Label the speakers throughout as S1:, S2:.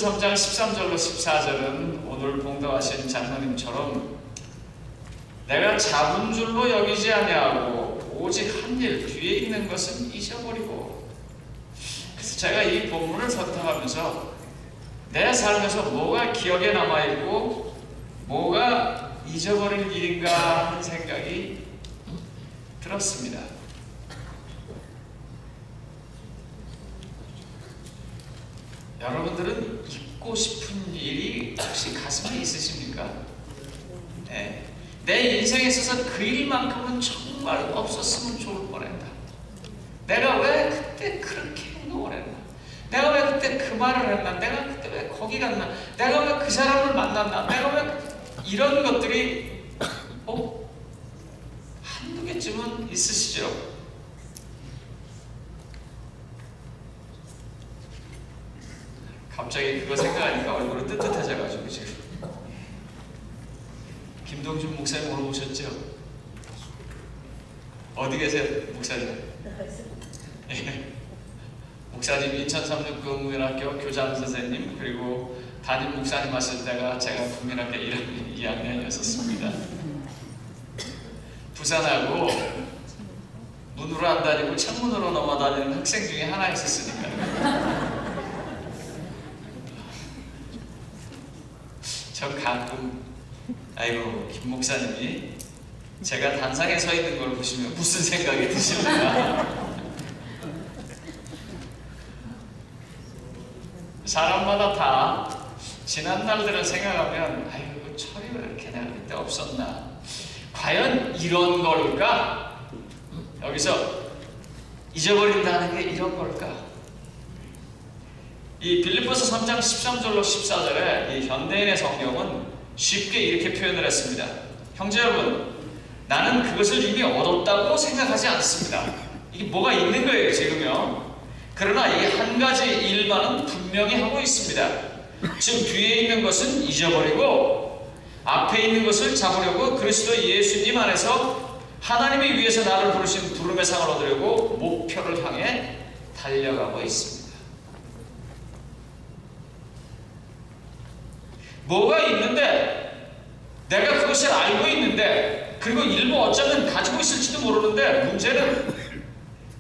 S1: 3장 13절로 14절은 오늘 봉독하신 장로님처럼 내가 잡은 줄로 여기지 아니하고 오직 한 일 뒤에 있는 것은 잊어버리고. 그래서 제가 이 본문을 선택하면서 내 삶에서 뭐가 기억에 남아있고 뭐가 잊어버릴 일인가 하는 생각이 들었습니다. 여러분들은 잊고 싶은 일이 혹시 가슴에 있으십니까? 네. 내 인생에 있어서 그 일만큼은 정말 없었으면 좋을 뻔했다. 내가 왜 그때 그렇게 행동을 했나? 내가 왜 그때 그 말을 했나? 내가 그때 왜 거기 갔나? 내가 왜 그 사람을 만났나? 내가 왜 이런 것들이 한두 개쯤은 있으시죠? 갑자기 그거 생각하니까 얼굴이 뜨뜻해져가지고 지금. 김동준 목사님 오늘 오셨죠? 어디 계세요, 목사님? 예. 목사님 인천 삼육국민학교 교장 선생님 그리고 담임 목사님 하실 때가 제가 국민학교 2학년이었습니다. 부산하고 문으로 안 다니고 창문으로 넘어다니는 학생 중에 하나 있었으니까. 저 가끔 아이고 김 목사님이 제가 단상에 서 있는 걸 보시면 무슨 생각이 드실까? 사람마다 다 지난 날들을 생각하면 아이고 철이 왜 이렇게 내가 그때 없었나? 과연 이런 걸까? 여기서 잊어버린다는 게 이런 걸까? 이 빌립보서 3장 13절로 14절에 이 현대인의 성경은 쉽게 이렇게 표현을 했습니다. 형제 여러분, 나는 그것을 이미 얻었다고 생각하지 않습니다. 이게 뭐가 있는 거예요 지금요. 그러나 이 한 가지 일만은 분명히 하고 있습니다. 즉 뒤에 있는 것은 잊어버리고 앞에 있는 것을 잡으려고 그리스도 예수님 안에서 하나님이 위해서 나를 부르신 부름의 상을 얻으려고 목표를 향해 달려가고 있습니다. 뭐가 있는데 내가 그것을 알고 있는데 그리고 일부 어쩌면 가지고 있을지도 모르는데 문제는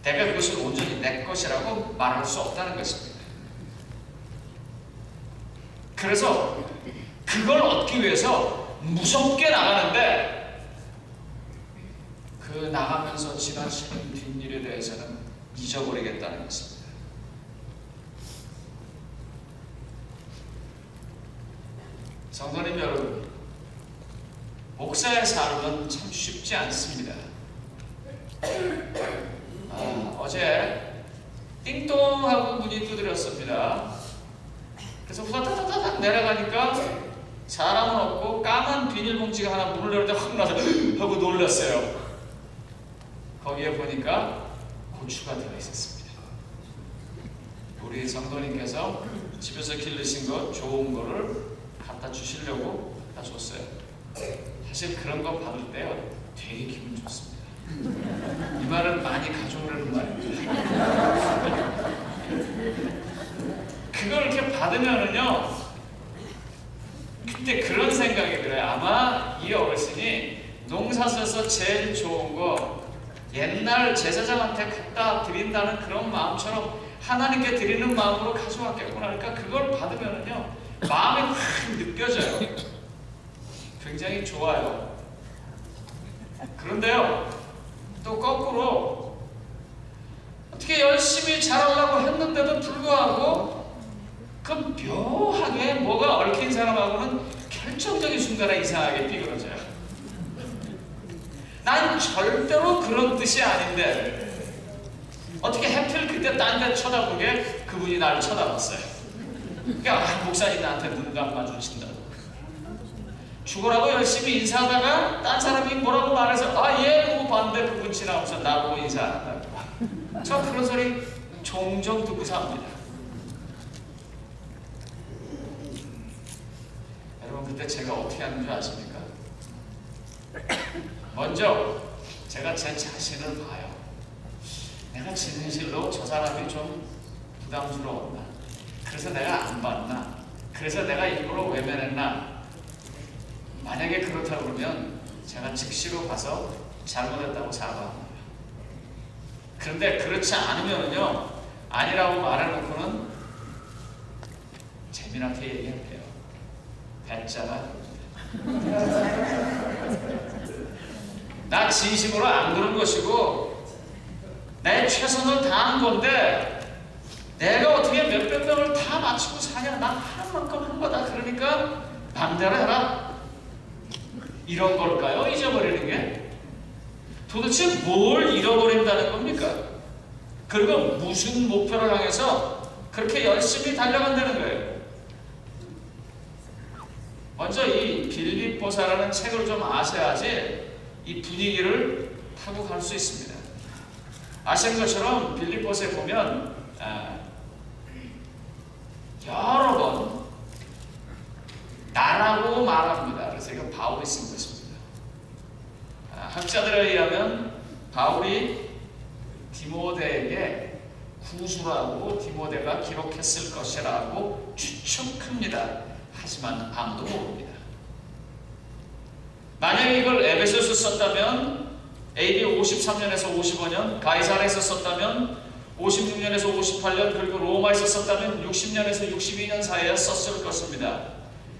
S1: 내가 그것을 온전히 내 것이라고 말할 수 없다는 것입니다. 그래서 그걸 얻기 위해서 무섭게 나가는데 그 나가면서 지나치는 뒷일에 대해서는 잊어버리겠다는 것입니다. 성도님 여러분, 목사의 삶은 참 쉽지 않습니다. 어제 띵동하고 문이 두드렸습니다. 그래서 후다다다닥 내려가니까 사람은 없고 까만 비닐봉지가 하나 문을 열을 때 확 나서 하고 놀랐어요. 거기에 보니까 고추가 들어있었습니다. 우리 성도님께서 집에서 기르신 것 좋은 거를 갖다 주시려고 갖다 줬어요. 사실 그런 거 받을 때요 되게 기분 좋습니다. 이 말은 많이 가져오려는 말입니다. 그걸 이렇게 받으면은요 그때 그런 생각이 들어요. 아마 이 어르신이 농사져서 제일 좋은 거 옛날 제사장한테 갖다 드린다는 그런 마음처럼 하나님께 드리는 마음으로 가져왔겠구나. 그러니까 그걸 받으면은요 마음이 확 느껴져요. 굉장히 좋아요. 그런데요 또 거꾸로 어떻게 열심히 잘하려고 했는데도 불구하고 그 묘하게 뭐가 얽힌 사람하고는 결정적인 순간에 이상하게 삐그러져요. 난 절대로 그런 뜻이 아닌데 어떻게 하필 그때 딴 데 쳐다보게 그분이 나를 쳐다봤어요. 그러니까 목사님 나한테 눈도 안 마주친다고. 죽으라고 열심히 인사하다가 딴 사람이 뭐라고 말해서 얘 보고 봤는데 그분 지나면서 나보고 인사 안 한다고. 저 그런 소리 종종 듣고 삽니다. 여러분 그때 제가 어떻게 하는 줄 아십니까? 먼저 제가 제 자신을 봐요. 내가 진실로 저 사람이 좀 부담스러웠나? 그래서 내가 안 봤나? 그래서 내가 일부러 외면했나? 만약에 그렇다고 그러면 제가 즉시로 가서 잘못했다고 사과합니다. 그런데 그렇지 않으면요, 아니라고 말해놓고는 재민한테 얘기할게요. 배짜가 나 진심으로 안 그런 것이고 내 최선을 다한 건데 내가 어떻게 몇백 명을 다 맞추고 사냐? 난 한 만큼 한 거다. 그러니까 맘대로 해라. 이런 걸까요? 잊어버리는 게? 도대체 뭘 잃어버린다는 겁니까? 그리고 무슨 목표를 향해서 그렇게 열심히 달려간다는 거예요? 먼저 이 빌립보서라는 책을 좀 아셔야지 이 분위기를 타고 갈 수 있습니다. 아시는 것처럼 빌립보서에 보면 여러 번 나라고 말합니다. 그래서 이거 바울이 쓴 것입니다. 학자들에 의하면 바울이 디모데에게 구수라고 디모데가 기록했을 것이라고 추측합니다. 하지만 아무도 모릅니다. 만약에 이걸 에베소에서 썼다면 AD 53년에서 55년, 가이사랴에서 썼다면 56년에서 58년, 그리고 로마에서 썼다면 60년에서 62년 사이에 썼을 것입니다.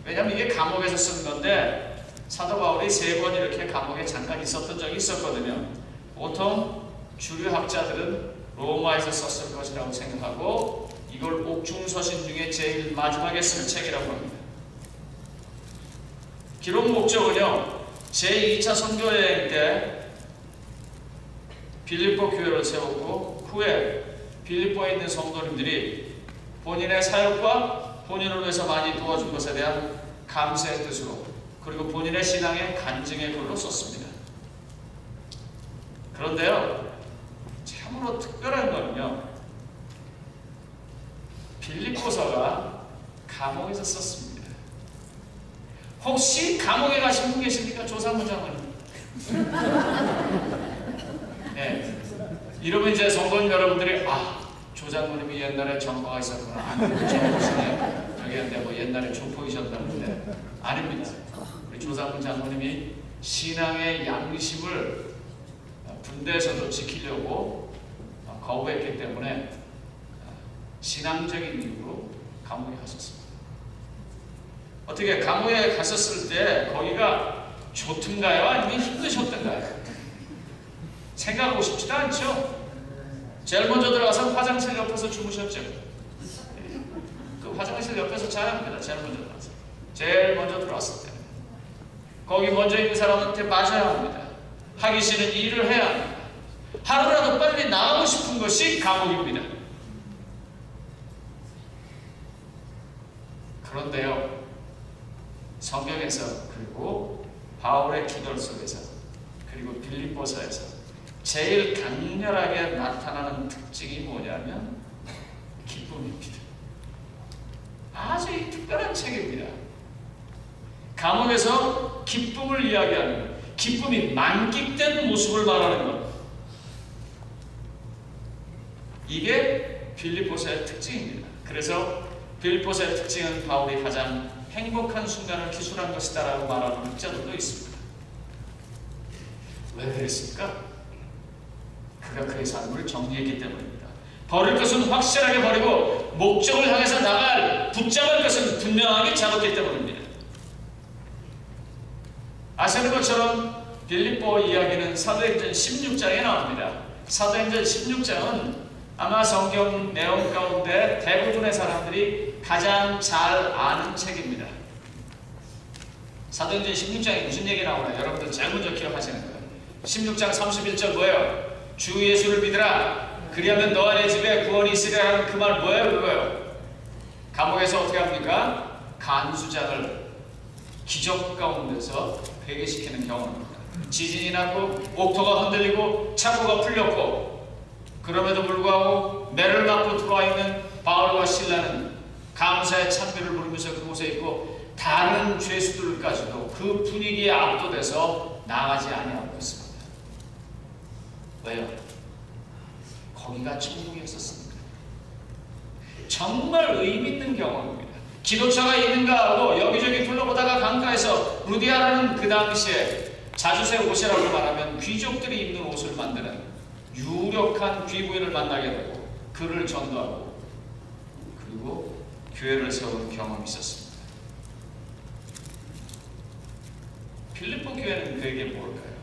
S1: 왜냐하면 이게 감옥에서 쓴 건데 사도 바울이 3번 이렇게 감옥에 잠깐 있었던 적이 있었거든요. 보통 주류 학자들은 로마에서 썼을 것이라고 생각하고 이걸 옥중서신 중에 제일 마지막에 쓴 책이라고 합니다. 기록 목적은요, 제2차 선교여행 때 빌립보 교회를 세웠고 후에 빌립보에 있는 성도님들이 본인의 사역과 본인을 위해서 많이 도와준 것에 대한 감사의 뜻으로, 그리고 본인의 신앙의 간증의 글로 썼습니다. 그런데요, 참으로 특별한 거는요, 빌립보서가 감옥에서 썼습니다. 혹시 감옥에 가신 분 계십니까? 조상문 장로님. 네. 이러면 이제 성도님 여러분들이 조장모님이 옛날에 전파가 있었구나. 전포시네. 저기한테 뭐 옛날에 조포이셨다는데 아닙니다. 우리 조상문 장모님이 신앙의 양심을 군대에서도 지키려고 거부했기 때문에 신앙적인 이유로 감옥에 가셨습니다. 어떻게 감옥에 가셨을 때 거기가 좋던가요? 아니면 힘드셨던가요? 생각하고 싶지도 않죠? 제일 먼저 들어가서 화장실 옆에서 주무셨죠? 그 화장실 옆에서 자야 합니다. 제일 먼저 들어가서. 제일 먼저 들어왔을 때. 거기 먼저 있는 사람한테 맞아야 합니다. 하기 싫은 일을 해야 합니다. 하루라도 빨리 나가고 싶은 것이 감옥입니다. 그런데요, 성경에서 그리고 바울의 기도 속에서 그리고 빌립보서에서 제일 강렬하게 나타나는 특징이 뭐냐면 기쁨입니다. 아주 특별한 책입니다. 감옥에서 기쁨을 이야기하는, 기쁨이 만끽된 모습을 말하는 것, 이게 빌립보서의 특징입니다. 그래서 빌립보서의 특징은 바울이 가장 행복한 순간을 기술한 것이다라고 말하는 학자들도 있습니다. 왜 그랬습니까? 그가 그의 삶을 정리했기 때문입니다. 버릴 것은 확실하게 버리고 목적을 향해서 나갈, 붙잡을 것은 분명하게 잡았기 때문입니다. 아시는 것처럼 빌립보 이야기는 사도행전 16장에 나옵니다. 사도행전 16장은 아마 성경 내용 가운데 대부분의 사람들이 가장 잘 아는 책입니다. 사도행전 16장에 무슨 얘기 나오나요? 여러분들 제일 먼저 기억하시는 거예요. 16장 31절 뭐예요? 주 예수를 믿으라. 그리하면 너와 내 집에 구원이 있으리라 하는 그 말 뭐예요? 그거예요. 감옥에서 어떻게 합니까? 간수장을 기적 가운데서 회개시키는 경험입니다. 지진이 났고 옥토가 흔들리고 창고가 풀렸고, 그럼에도 불구하고 매를 맞고 들어와 있는 바울과 실라는 감사의 찬미를 부르면서 그곳에 있고 다른 죄수들까지도 그 분위기에 압도돼서 나가지 아니하고 있습니다. 왜요? 거기가 천국이었었습니다. 정말 의미 있는 경험입니다. 기도처가 있는가 하고 여기저기 둘러보다가 강가에서 루디아라는 그 당시에 자주새 옷이라고 말하면 귀족들이 입는 옷을 만드는 유력한 귀부인을 만나게 되고 그를 전도하고 그리고 교회를 세우는 경험이 있었습니다. 빌립보 교회는 그에게 뭘까요?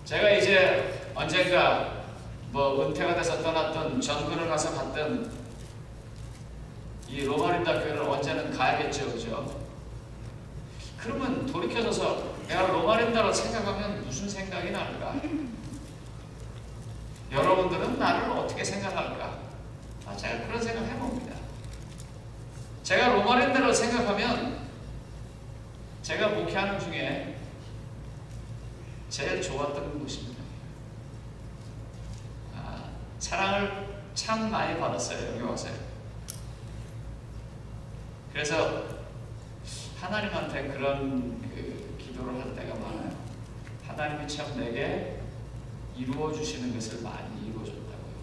S1: 제가 이제 언젠가 은퇴가 돼서 떠났던 전근을 가서 갔던 이 로마린다 교회를 언제는 가야겠죠, 그죠? 그러면 돌이켜서서 내가 로마린다로 생각하면 무슨 생각이 날까? 여러분들은 나를 어떻게 생각할까? 제가 그런 생각 해봅니다. 제가 로마린다로 생각하면 제가 목회하는 중에 제일 좋았던 곳입니다. 사랑을 참 많이 받았어요, 여기 와서요. 그래서 하나님한테 그런 기도를 할 때가 많아요. 하나님이 참 내게 이루어 주시는 것을 많이 이루어 줬다고요.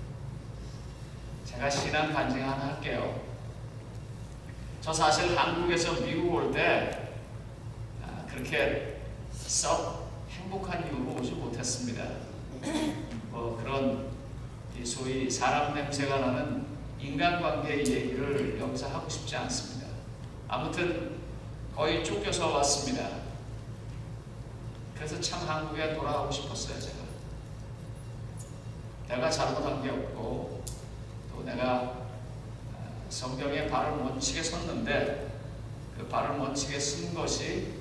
S1: 제가 신앙 간증 하나 할게요. 저 사실 한국에서 미국 올 때 그렇게 썩 행복한 이유로 오지 못했습니다. 그런 소위 사람 냄새가 나는 인간관계의 얘기를 여기서 하고 싶지 않습니다. 아무튼 거의 쫓겨서 왔습니다. 그래서 참 한국에 돌아가고 싶었어요. 내가 잘못한 게 없고 또 내가 성경에 발을 멋지게 섰는데 그 발을 멋지게 쓴 것이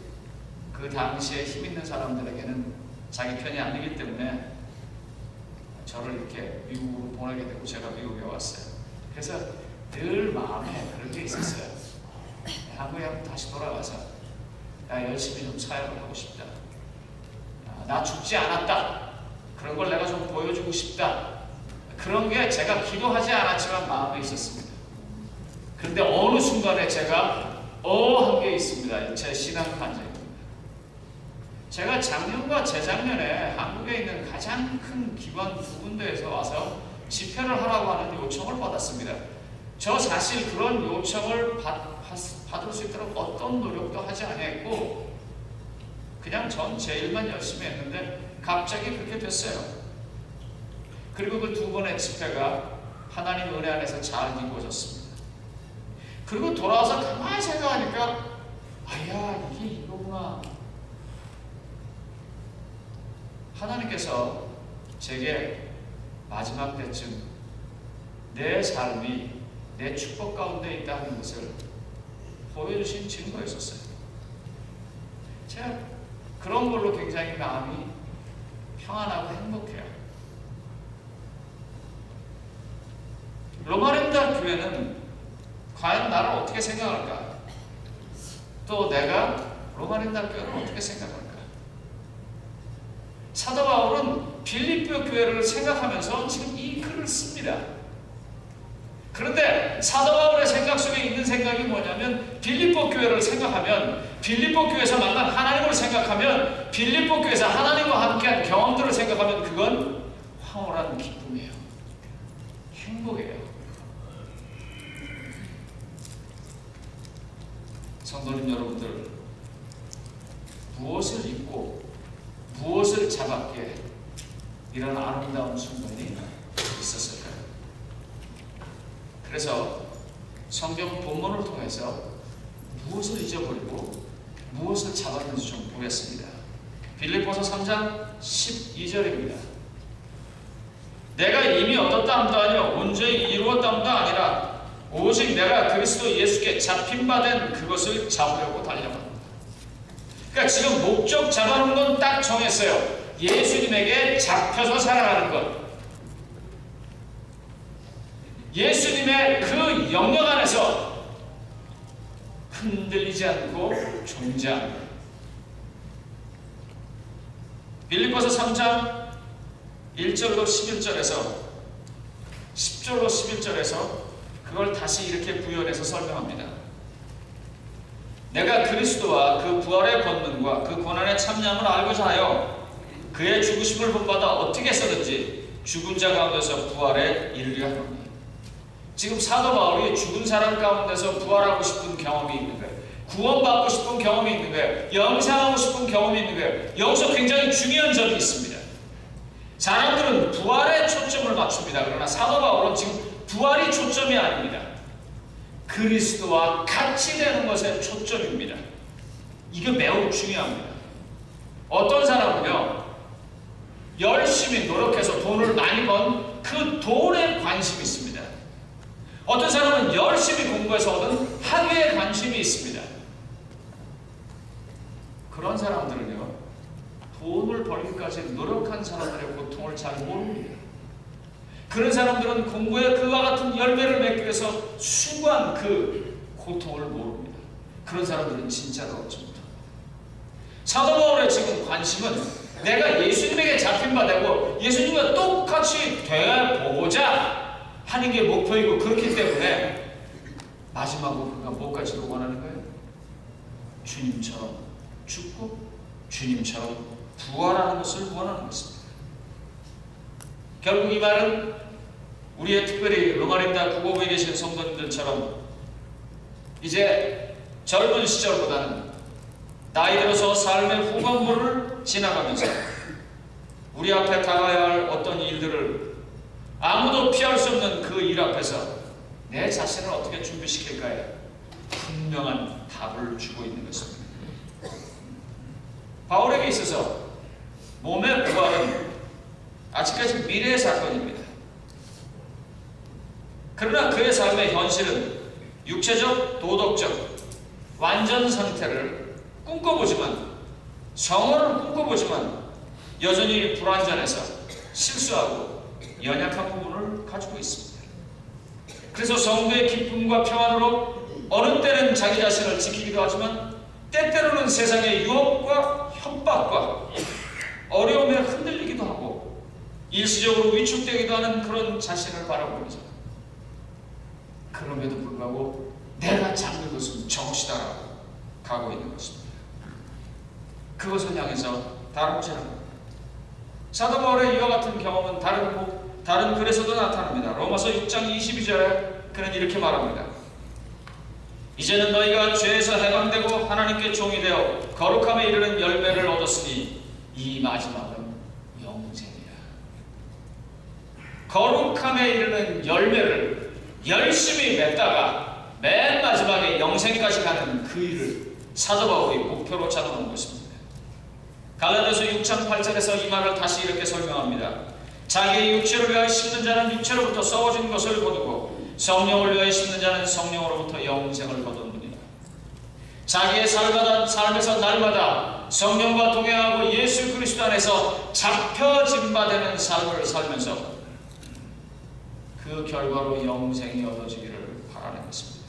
S1: 그 당시에 힘 있는 사람들에게는 자기 편이 아니기 때문에 저를 이렇게 미국으로 보내게 되고 제가 미국에 왔어요. 그래서 늘 마음에 그런 게 있었어요. 한국에 한번 다시 돌아가서 나 열심히 좀 사역을 하고 싶다. 나 죽지 않았다. 그런 걸 내가 좀 보여주고 싶다. 그런 게 제가 기도하지 않았지만 마음에 있었습니다. 그런데 어느 순간에 제가 한 게 있습니다. 제 신앙 간증입니다. 제가 작년과 재작년에 한국에 있는 가장 큰 기관 두 군데에서 와서 집회를 하라고 하는 요청을 받았습니다. 저 사실 그런 요청을 받을 수 있도록 어떤 노력도 하지 않았고 그냥 전 제 일만 열심히 했는데 갑자기 그렇게 됐어요. 그리고 그 두 번의 집회가 하나님 은혜 안에서 잘 이루어졌습니다. 그리고 돌아와서 가만히 생각하니까 이게 이거구나. 하나님께서 제게 마지막 때쯤 내 삶이 내 축복 가운데 있다는 것을 보여주신 증거였었어요. 제가 그런 걸로 굉장히 마음이 평안하고 행복해요. 로마린다 교회는 과연 나를 어떻게 생각할까? 또 내가 로마린다 교회를 어떻게 생각할까? 사도 바울은 빌립보 교회를 생각하면서 지금 이 글을 씁니다. 그런데 사도 바울의 생각 속에 있는 생각이 뭐냐면 빌립보 교회를 생각하면 빌립보 교회에서 만난 하나님을 생각하면 빌립보 교회에서 하나님과 함께한 경험들을 생각하면 그건 황홀한 기쁨이에요. 행복이에요. 성도님 여러분들, 무엇을 입고 무엇을 잡았기에 이런 아름다운 순간이 있었을까요? 그래서 성경 본문을 통해서 무엇을 잊어버리고 무엇을 잡았는지 좀 보겠습니다. 빌립보서 3장 12절입니다. 내가 이미 얻었다 함도 아니요 온전히 이루었다 함도 아니라 오직 내가 그리스도 예수께 잡힌 바 된 그것을 잡으려고 달려간다. 그러니까 지금 목적 잡아놓은 건 딱 정했어요. 예수님에게 잡혀서 살아가는 것. 예수님의 그 영역 안에서 흔들리지 않고 존재하는 것. 빌립보서 3장 1절로 11절에서 10절로 11절에서 그걸 다시 이렇게 구현해서 설명합니다. 내가 그리스도와 그 부활의 권능과 그 고난의 참여함을 알고자 하여 그의 죽으심을 본받아 어떻게 해서든지 죽은 자 가운데서 부활에 이르려 하노니 지금 사도 바울이 죽은 사람 가운데서 부활하고 싶은 경험이 있는 거예요. 구원받고 싶은 경험이 있는 거예요. 영생하고 싶은 경험이 있는 거예요. 여기서 굉장히 중요한 점이 있습니다. 사람들은 부활에 초점을 맞춥니다. 그러나 사도 바울은 지금 부활이 초점이 아닙니다. 그리스도와 같이 되는 것에 초점입니다. 이게 매우 중요합니다. 어떤 사람은요, 열심히 노력해서 돈을 많이 번 그 돈에 관심이 있습니다. 어떤 사람은 열심히 공부해서 얻은 학위에 관심이 있습니다. 그런 사람들은요, 돈을 벌기까지 노력한 사람들의 고통을 잘 모릅니다. 그런 사람들은 공부에 그와 같은 열매를 맺기 위해서 수고한 그 고통을 모릅니다. 그런 사람들은 진짜로 얻지 못합니다. 사도 바울의 지금 관심은 내가 예수님에게 잡힌 바 되고 예수님과 똑같이 되어보고자 하는 게 목표이고, 그렇기 때문에 마지막으로 그가 뭐까지도 원하는 거예요? 주님처럼 죽고 주님처럼 부활하는 것을 원하는 것입니다. 결국 이 말은 우리의 특별히 로마린다 국어부에 계신 성도님들처럼 이제 젊은 시절보다는 나이 들어서 삶의 후반부를 지나가면서 우리 앞에 다가야 할 어떤 일들을 아무도 피할 수 없는 그 일 앞에서 내 자신을 어떻게 준비시킬까에 분명한 답을 주고 있는 것입니다. 바울에게 있어서 몸의 부활은 아직까지 미래의 사건입니다. 그러나 그의 삶의 현실은 육체적, 도덕적 완전 상태를 꿈꿔보지만, 성화를 꿈꿔보지만 여전히 불완전해서 실수하고 연약한 부분을 가지고 있습니다. 그래서 성도의 기쁨과 평안으로 어느 때는 자기 자신을 지키기도 하지만 때때로는 세상의 유혹과 협박과 어려움에 흔들리기도 하고 일시적으로 위축되기도 하는 그런 자신을 바라보면서, 그럼에도 불구하고 내가 잡는 것은 저것이다라고 가고 있는 것입니다. 그것을 향해서 다름질합니다. 사도 바울의 이와 같은 경험은 다른 글에서도 나타납니다. 로마서 6장 22절에 그는 이렇게 말합니다. 이제는 너희가 죄에서 해방되고 하나님께 종이 되어 거룩함에 이르는 열매를 얻었으니 이 마지막은 영생이라. 거룩함에 이르는 열매를 열심히 맺다가 맨 마지막에 영생까지 가는 그 일을 사도 바울이 목표로 잡아놓은 것입니다. 갈라디아서 6장 8절에서 이 말을 다시 이렇게 설명합니다. 자기의 육체를 위하여 심는 자는 육체로부터 썩어진 것을 거두고 성령을 위하여 심는 자는 성령으로부터 영생을 거두느니라. 자기의 삶에서 날마다 성령과 동행하고 예수 그리스도 안에서 잡혀진 바 되는 삶을 살면서 그 결과로 영생이 얻어지기를 바라는 것입니다.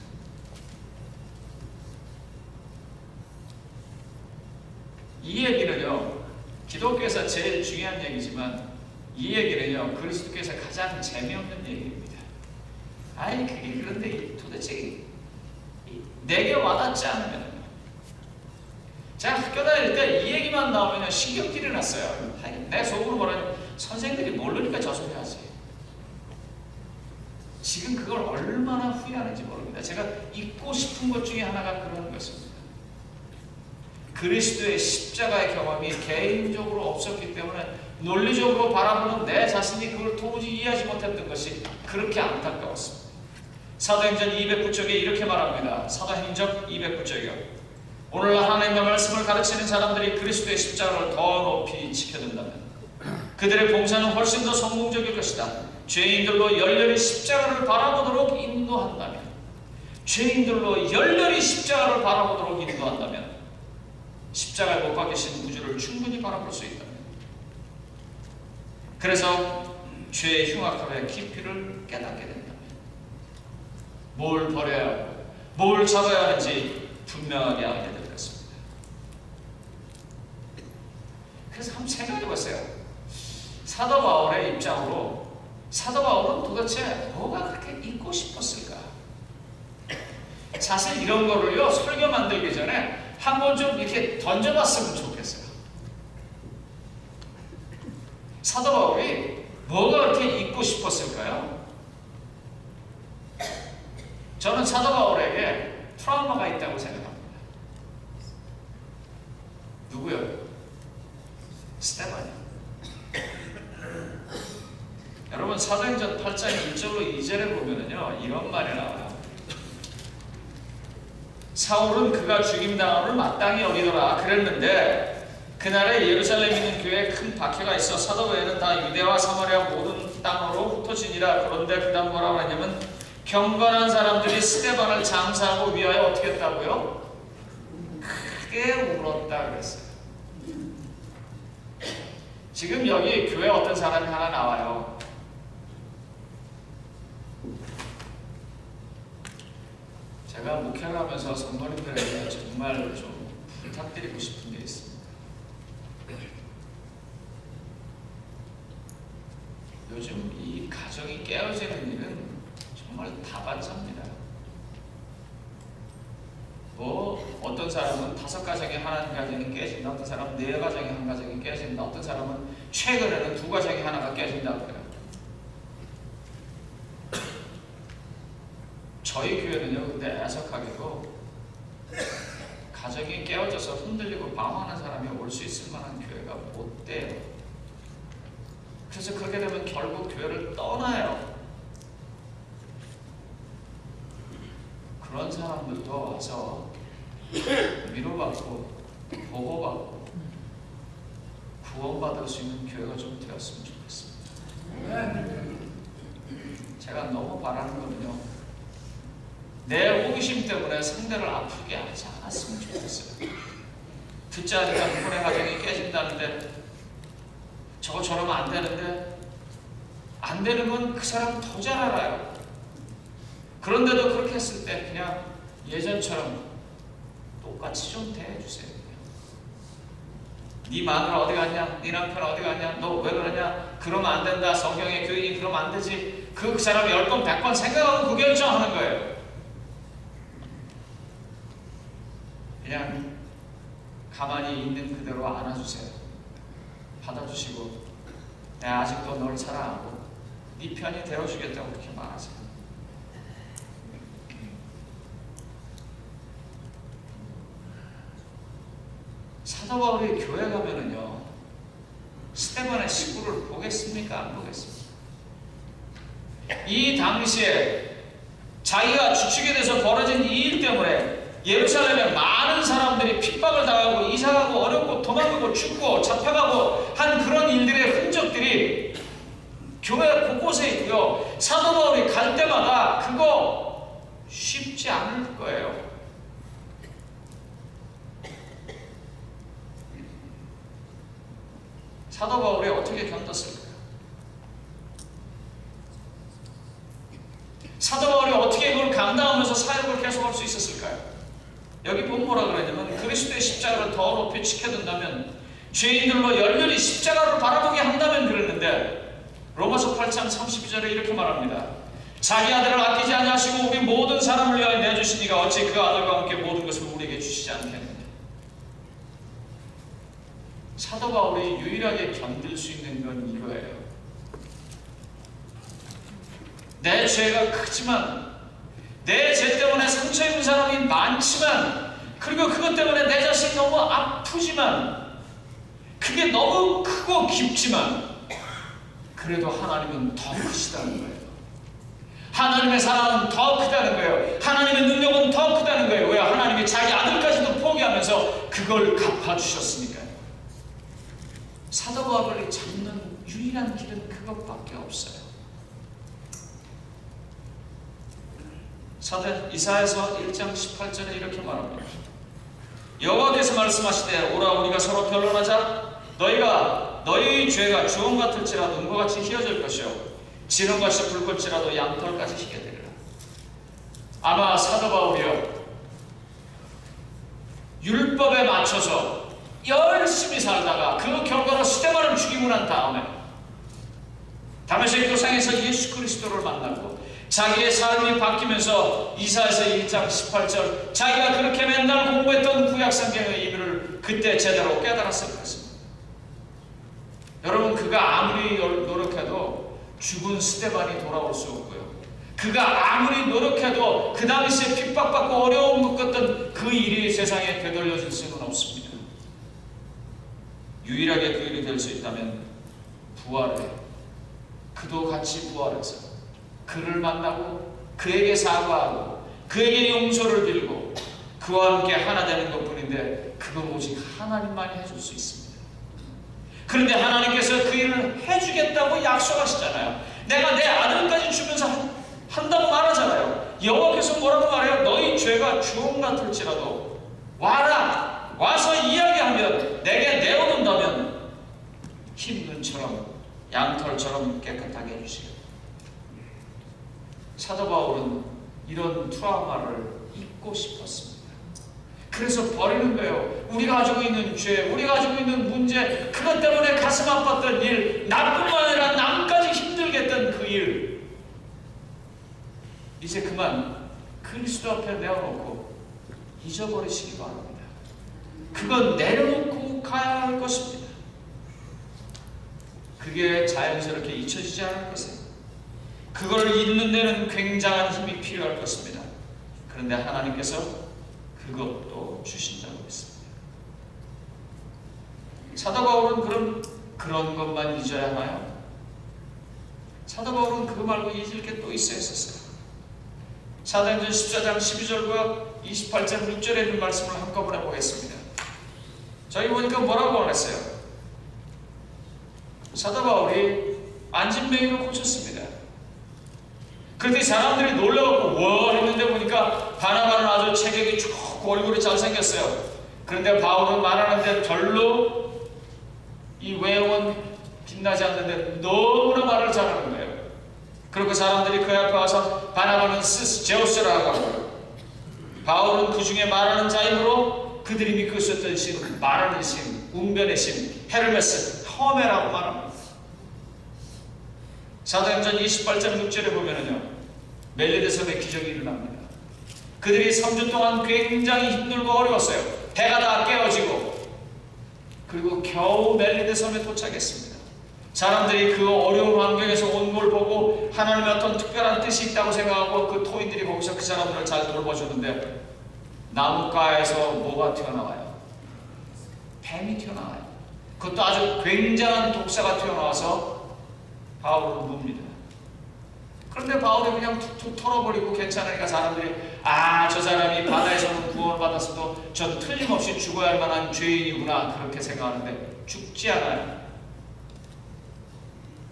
S1: 이 얘기는요, 기독교에서 제일 중요한 얘기지만 이 얘기는요, 그리스도께서 가장 재미없는 얘기입니다. 아니 그게 그런데 도대체 내게 와닿지 않으면, 제가 학교 다닐 때 이 얘기만 나오면 신경질이 났어요. 내 속으로 뭐라냐, 선생님들이 모르니까 저 소리 하지. 지금 그걸 얼마나 후회하는지 모릅니다. 제가 잊고 싶은 것 중에 하나가 그런 것입니다. 그리스도의 십자가의 경험이 개인적으로 없었기 때문에 논리적으로 바라보는 내 자신이 그걸 도무지 이해하지 못했던 것이 그렇게 안타까웠습니다. 사도행전 209쪽에 이렇게 말합니다. 사도행전 209쪽이요. 오늘날 하나님의 말씀을 가르치는 사람들이 그리스도의 십자가를 더 높이 지켜든다면 그들의 봉사는 훨씬 더 성공적일 것이다. 죄인들로 열렬히 십자가를 바라보도록 인도한다면, 죄인들로 열렬히 십자가를 바라보도록 인도한다면 십자가에 못 박히신 구주를 충분히 바라볼 수 있다. 그래서 죄의 흉악함의 깊이를 깨닫게 된다면 뭘 버려야 하고 뭘 잡아야 하는지 분명하게 알게 될 것입니다. 그래서 한번 생각해 보세요. 사도 바울의 입장으로 사도 바울은 도대체 뭐가 그렇게 잊고 싶었을까? 사실 이런 거를요, 설교 만들기 전에 한번 좀 이렇게 던져봤으면 좋겠어요. 사도 바울이 뭐가 그렇게 잊고 싶었을까요? 저는 사도 바울에게 트라우마가 있다고 생각합니다. 누구요? 스데반이요. 여러분 사도행전 8장 1절로 2절에 보면은요 이런 말이 나와요. 사울은 그가 죽임당함을 마땅히 여기더라 그랬는데 그날에 예루살렘에 있는 교회에 큰 박해가 있어 사도 외에는 다 유대와 사마리아 모든 땅으로 흩어지니라. 그런데 그 다음 뭐라고 하냐면 경건한 사람들이 스데반을 장사하고 위하여 어떻게 했다고요? 크게 울었다 그랬어요. 지금 여기 교회 어떤 사람이 하나 나와요. 제가 목회를 하면서 성도님들에게 정말 좀 부탁드리고 싶은 게 있습니다. 요즘 이 가정이 깨어지는 일은 정말 다반사입니다. 뭐 어떤 사람은 5가정이 한 가정이 깨진다, 어떤 사람은 4가정이 한 가정이 깨진다, 어떤 사람은 최근에는 2가정이 하나가 깨진다고 그래요. 저희 교회는요, 근데 애석하게도 가정이 깨어져서 흔들리고 방황하는 사람이 올 수 있을 만한 교회가 못 돼요. 그래서 그렇게 되면 결국 교회를 떠나요. 그런 사람들도 와서 위로받고 보호받고 구원받을 수 있는 교회가 좀 되었으면 좋겠습니다. 제가 너무 바라는 거는요, 내 호기심 때문에 상대를 아프게 하지 않았으면 좋겠어요. 듣지 않으니까 누구의 가정이 깨진다는데 저거 저러면 안 되는데 안 되는 건 그 사람 더 잘 알아요. 그런데도 그렇게 했을 때 그냥 예전처럼 똑같이 좀 대해주세요. 네 마누라 어디 갔냐? 네 남편 어디 갔냐? 너 왜 그러냐? 그러면 안 된다. 성경의 교인이 그러면 안 되지. 그 사람이 10번 100번 생각하고 그 결정하는 거예요. 그냥 가만히 있는 그대로 안아주세요. 받아주시고 내가 아직도 널 사랑하고 네 편이 되어주겠다고 그렇게 말하세요. 사도 바울이 교회 가면은요 스데반의 시구를 보겠습니까? 안 보겠습니까? 이 당시에 자기가 주축이 돼서 벌어진 이 일 때문에 예루살렘에 많은 사람들이 핍박을 당하고 이사가고 어렵고 도망가고 죽고 잡혀가고 한 그런 일들의 흔적들이 교회 곳곳에 있고요. 사도 바울이 갈 때마다 그거 쉽지 않을 거예요. 사도 바울이 어떻게 견뎠을까요? 사도 바울이 어떻게 이걸 감당하면서 사역을 계속할 수 있었을까요? 여기 보면 뭐라 그러냐면 그리스도의 십자가를 더 높이 지켜둔다면 죄인들로 열렬히 십자가를 바라보게 한다면 그랬는데 로마서 8장 32절에 이렇게 말합니다. 자기 아들을 아끼지 아니하시고 우리 모든 사람을 위하여 내주시니가 어찌 그 아들과 함께 모든 것을 우리에게 주시지 않겠느냐. 사도 바울이 유일하게 견딜 수 있는 건 이거예요. 내 죄가 크지만 내 죄 때문에 상처 입은 사람이 많지만 그리고 그것 때문에 내 자신이 너무 아프지만 그게 너무 크고 깊지만 그래도 하나님은 더 크시다는 거예요. 하나님의 사랑은 더 크다는 거예요. 하나님의 능력은 더 크다는 거예요. 왜? 하나님이 자기 아들까지도 포기하면서 그걸 갚아주셨으니까요. 사도 바울이 잡는 유일한 길은 그것밖에 없어요. 이사야서 1장 18절에 이렇게 말합니다. 여호와께서 말씀하시되 오라 우리가 서로 변론하자. 너희가 너희 죄가 주홍 같을지라도 은과 같이 희어질 것이요 진홍같이 붉을지라도 양털까지 희게되리라. 아마 사도 바울이요 율법에 맞춰서 열심히 살다가 그 결과로 스데반을 죽이고 난 다음에 다메섹 도상에서 예수 그리스도를 만나고 자기의 삶이 바뀌면서 이사야서 1장 18절 자기가 그렇게 맨날 공부했던 구약성경의 의미를 그때 제대로 깨달았을 것입니다. 여러분 그가 아무리 노력해도 죽은 스데반이 돌아올 수 없고요. 그가 아무리 노력해도 그 당시에 핍박받고 어려움 겪었던 그 일이 세상에 되돌려질 수는 없습니다. 유일하게 그 일이 될 수 있다면 부활해. 그도 같이 부활해서 그를 만나고 그에게 사과하고 그에게 용서를 빌고 그와 함께 하나 되는 것뿐인데 그건 오직 하나님만이 해줄 수 있습니다. 그런데 하나님께서 그 일을 해주겠다고 약속하시잖아요. 내가 내 아들까지 주면서 한다고 말하잖아요. 여호와께서 뭐라고 말해요? 너희 죄가 주홍 같을지라도 와라! 와서 이야기하면 내게 내어놓는다면 흰 눈처럼 양털처럼 깨끗하게 해주시겠다. 사도 바울은 이런 트라우마를 잊고 싶었습니다. 그래서 버리는 거예요. 우리가 가지고 있는 죄, 우리가 가지고 있는 문제, 그것 때문에 가슴 아팠던 일, 나뿐만 아니라 남까지 힘들게 했던 그 일, 이제 그만 그리스도 앞에 내어놓고 잊어버리시기 바랍니다. 그건 내려놓고 가야 할 것입니다. 그게 자연스럽게 잊혀지지 않을 것이에요. 그걸 잊는 데는 굉장한 힘이 필요할 것입니다. 그런데 하나님께서 그것도 주신다고 했습니다. 사도 바울은 그런 것만 잊어야 하나요? 사도 바울은 그거 말고 잊을 게 또 있었어요. 사도행전 14장 12절과 28장 6절에 있는 말씀을 한꺼번에 보겠습니다. 저희 보니까 뭐라고 했어요? 사도 바울이 안진뱅이를 고쳤습니다. 그런데 사람들이 놀라갖고 와 했는데 보니까 바나바는 아주 체격이 쭉 얼굴이 잘생겼어요. 그런데 바울은 말하는데 별로 이 외형은 빛나지 않는데 너무나 말을 잘하는 거예요. 그리고 사람들이 그 앞에 와서 바나바는 제우스라고 하고요. 바울은 그 중에 말하는 자이므로 그들이 믿고 있었던 신, 말하는 신, 웅변의 신, 헤르메스, 허메라고 말합니다. 사도행전 28장 6절에 보면은요, 멜리데 섬에 기적이 일어납니다. 그들이 3주 동안 굉장히 힘들고 어려웠어요. 해가 다 깨어지고, 그리고 겨우 멜리데 섬에 도착했습니다. 사람들이 그 어려운 환경에서 온 걸 보고 하나님의 어떤 특별한 뜻이 있다고 생각하고 그 토인들이 거기서 그 사람들을 잘 돌봐주는데 나무가에서 뭐가 튀어나와요? 뱀이 튀어나와요. 그것도 아주 굉장한 독사가 튀어나와서 바울을 뭅니다. 그런데 바울이 그냥 툭툭 털어버리고 괜찮으니까 사람들이 저 사람이 바다에서는 구원을 받았어도 전 틀림없이 죽어야 할 만한 죄인이구나 그렇게 생각하는데 죽지 않아요.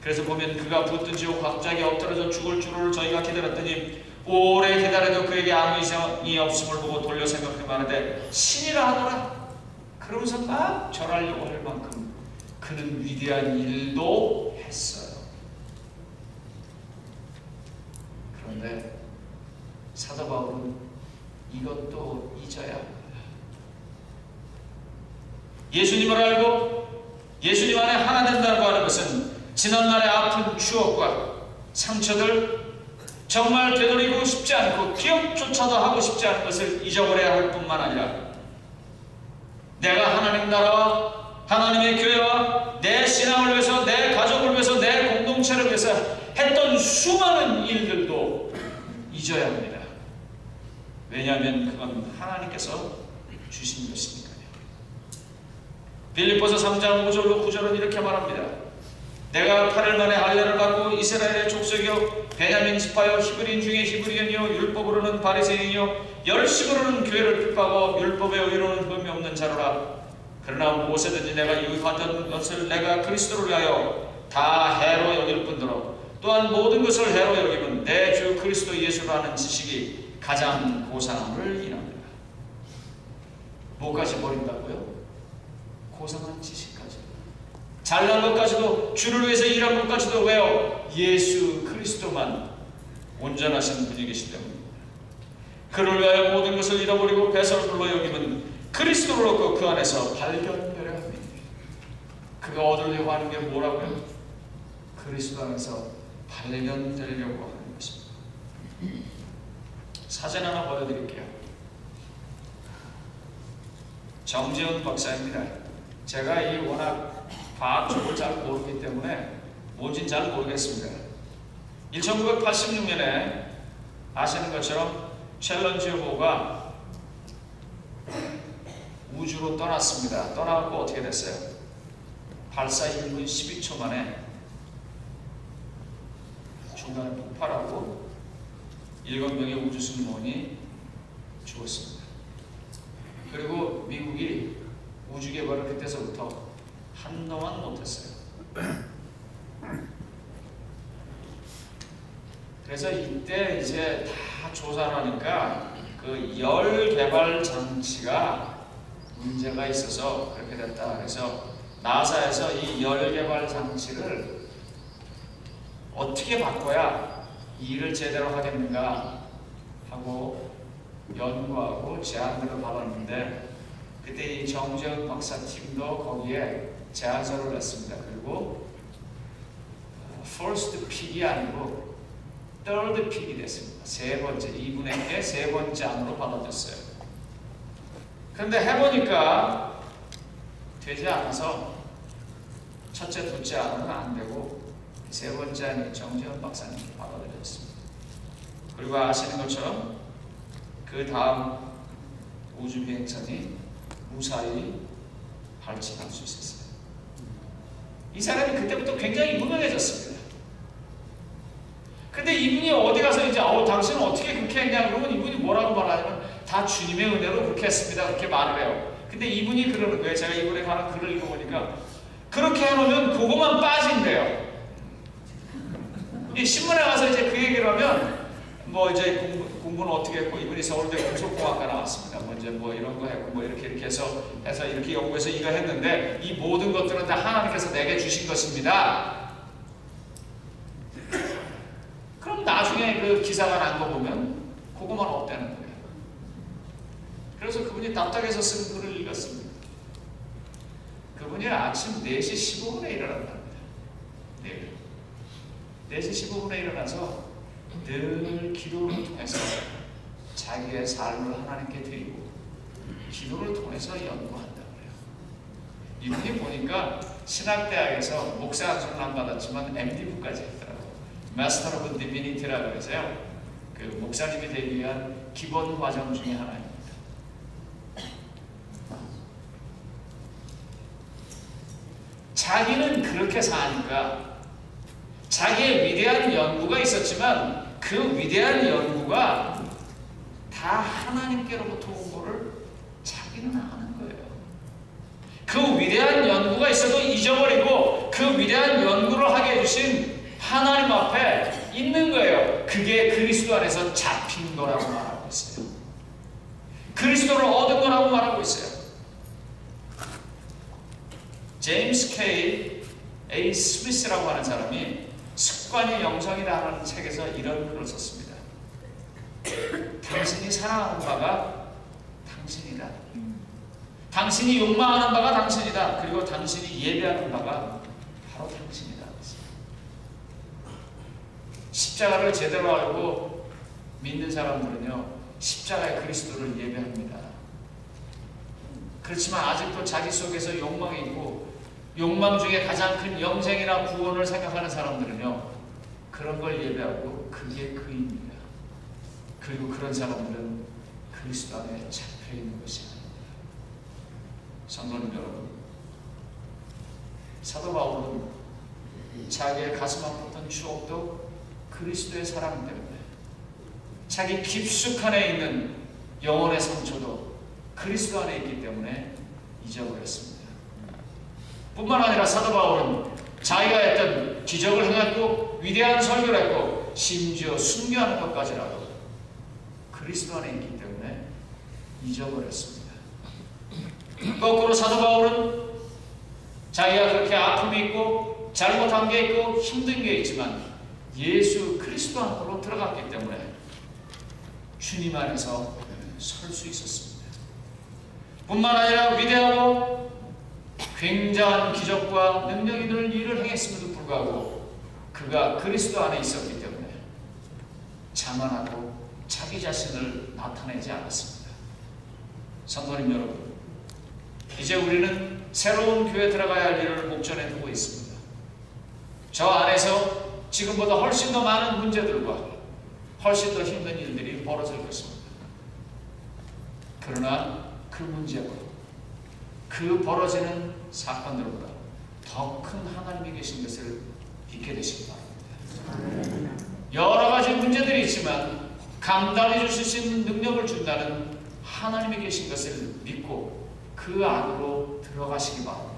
S1: 그래서 보면 그가 붙든지 갑자기 엎드려져 죽을 줄을 저희가 기다렸더니 오래 기다려도 그에게 아무 이상이 없음을 보고 돌려 생각해 말하되 신이라 하더라. 그러면서 막 절하려고 할 만큼 그는 위대한 일도 했어요. 그런데 사도 바울은 이것도 잊어야 합니다. 예수님을 알고 예수님 안에 하나 된다고 하는 것은 지난날의 아픈 추억과 상처들 정말 되돌리고 싶지 않고 기억조차도 하고 싶지 않은 것을 잊어버려야 할 뿐만 아니라 내가 하나님 나라와 하나님의 교회와 내 신앙을 위해서 내 가족을 위해서 내 공동체를 위해서 했던 수많은 일들도 잊어야 합니다. 왜냐하면 그건 하나님께서 주신 것이니까요. 빌립보서 3장 5절로 9절은 이렇게 말합니다. 내가 8일 만에 할례를 받고 이스라엘의 족속이요 베냐민 지파요 히브리인 중에 히브리인이요 율법으로는 바리새인이요 열심으로는 교회를 핍박하고 율법의 의로는 흠이 없는 자로라. 그러나 무엇이든지 내가 이익받던 것을 내가 그리스도를 위하여 다 해로 여길 뿐더러 또한 모든 것을 해로 여기면 내 주 그리스도 예수라는 지식이 가장 고상함을 인합니다. 뭐까지 버린다고요? 고상한 지식까지. 잘난 것까지도 주를 위해서 일한 것까지도 왜요? 예수 그리스도만 온전하신 분이 계시기 때문입니다. 그를 위하여 모든 것을 잃어버리고 배설물로 여기면 그리스도를 얻고 그 안에서 발견되려 합니다. 그가 얻으려고 하는 게 뭐라고요? 그리스도 안에서 발견되려고 하는 것입니다. 사진 하나 보여드릴게요. 정재훈 박사입니다. 제가 이 워낙 과학 쪽을 잘 모르기 때문에 뭔진 잘 모르겠습니다. 1986년에 아시는 것처럼 챌린저호가 우주로 떠났습니다. 떠나고 어떻게 됐어요? 발사 1분 12초 만에 중간에 폭발하고 7명의 우주 승무원이 죽었습니다. 그리고 미국이 우주 개발을 그때서부터 한동안 못했어요. 그래서 이때 이제 다 조사를 하니까 그 열 개발 장치가 문제가 있어서 그렇게 됐다. 그래서 나사에서 이 열 개발 장치를 어떻게 바꿔야 일을 제대로 하겠는가 하고 연구하고 제안들을 받았는데 그때 이 정재훈 박사 팀도 거기에 제안서를 냈습니다. 그리고 first 픽이 아니고 third 픽이 됐습니다. 세 번째, 2분의 1의 세 번째 안으로 받아줬어요. 그런데 해보니까 되지 않아서 첫째, 둘째 안은 안 되고 세 번째 안이 정재훈 박사님이 받아들였습니다. 그리고 아시는 것처럼 그 다음 우주 비행선이 무사히 발진할 수 있었어요. 이 사람이 그때부터 굉장히 유명해졌습니다. 근데 이분이 어디 가서 이제 당신은 어떻게 그렇게 했냐 그러면 이분이 뭐라고 말하냐면 다 주님의 은혜로 그렇게 했습니다. 그렇게 말을 해요. 근데 이분이 그러는 거예요. 제가 이번에 가는 글을 읽어보니까 그렇게 해놓으면 그거만 빠진대요. 이 신문에 가서 이제 그 얘기를 하면 뭐 이제 공부는 어떻게 했고 이분이 서울대 금속공학과 나왔습니다. 뭐 이제 뭐 이런 거 했고 뭐 이렇게 해서 이렇게 연구해서 이거 했는데 이 모든 것들은 다 하나님께서 내게 주신 것입니다. 그럼 나중에 그 기사가 난 거 보면 그거만 없다는 거예요. 그래서 그분이 답답해서 쓴 글을 읽었습니다. 그분이 아침 4시 15분에 일어난답니다. 네. 4시 15분에 일어나서 늘 기도를 통해서 자기의 삶을 하나님께 드리고 기도를 통해서 연구한다고 해요. 이분이 보니까 신학대학에서 목사 학술만 받았지만 MD부까지 했더라고요. 마스터 오브 디비니티라고 해서요. 그 목사님이 되기 위한 기본 과정 중에 하나입니다. 자기는 그렇게 사니까 자기의 위대한 연구가 있었지만 그 위대한 연구가 다 하나님께로부터 온 거를 자기는 아는 거예요. 그 위대한 연구가 있어도 잊어버리고 그 위대한 연구를 하게 해주신 하나님 앞에 있는 거예요. 그게 그리스도 안에서 잡힌 거라고 말하고 있어요. 그리스도를 얻은 거라고 말하고 있어요. 제임스 A. 스미스라고 하는 사람이 습관이 영성이다 하는 책에서 이런 글을 썼습니다. 당신이 사랑하는 바가 당신이다. 당신이 욕망하는 바가 당신이다. 그리고 당신이 예배하는 바가 바로 당신이다. 십자가를 제대로 알고 믿는 사람들은요, 십자가의 그리스도를 예배합니다. 그렇지만 아직도 자기 속에서 욕망이 있고 욕망 중에 가장 큰 영생이나 구원을 생각하는 사람들은요, 그런 걸 예배하고 그게 그입니다. 그리고 그런 사람들은 그리스도 안에 잡혀있는 것이 아닙니다. 성도님 여러분, 사도 바울은 자기의 가슴 아팠던 추억도 그리스도의 사랑 때문에, 자기 깊숙한 에 있는 영혼의 상처도 그리스도 안에 있기 때문에 잊어버렸습니다. 뿐만 아니라 사도 바울은 자기가 했던 기적을 행했고 위대한 설교를 했고 심지어 순교하는 것까지라도 그리스도 안에 있기 때문에 잊어버렸습니다. 거꾸로 사도 바울은 자기가 그렇게 아픔이 있고 잘못한 게 있고 힘든 게 있지만 예수 그리스도 안으로 들어갔기 때문에 주님 안에서 설 수 있었습니다. 뿐만 아니라 위대하고 굉장한 기적과 능력 있는 일을 행했음에도 불구하고 그가 그리스도 안에 있었기 때문에 자만하고 자기 자신을 나타내지 않았습니다. 성도님 여러분, 이제 우리는 새로운 교회에 들어가야 할 일을 목전에 두고 있습니다. 저 안에서 지금보다 훨씬 더 많은 문제들과 훨씬 더 힘든 일들이 벌어질 것입니다. 그러나 그 문제보다, 그 벌어지는 사건들보다 더 큰 하나님이 계신 것을 믿게 되시기 바랍니다. 여러 가지 문제들이 있지만 감당해 주실 수 있는 능력을 준다는 하나님이 계신 것을 믿고 그 안으로 들어가시기 바랍니다.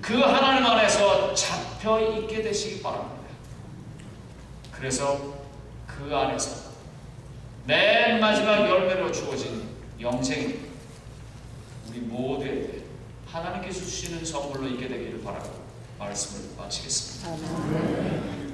S1: 그 하나님 안에서 잡혀 있게 되시기 바랍니다. 그래서 그 안에서 맨 마지막 열매로 주어진 영생이 우리 모두에게 하나님께서 주시는 선물로 있게 되기를 바라고 말씀을 마치겠습니다.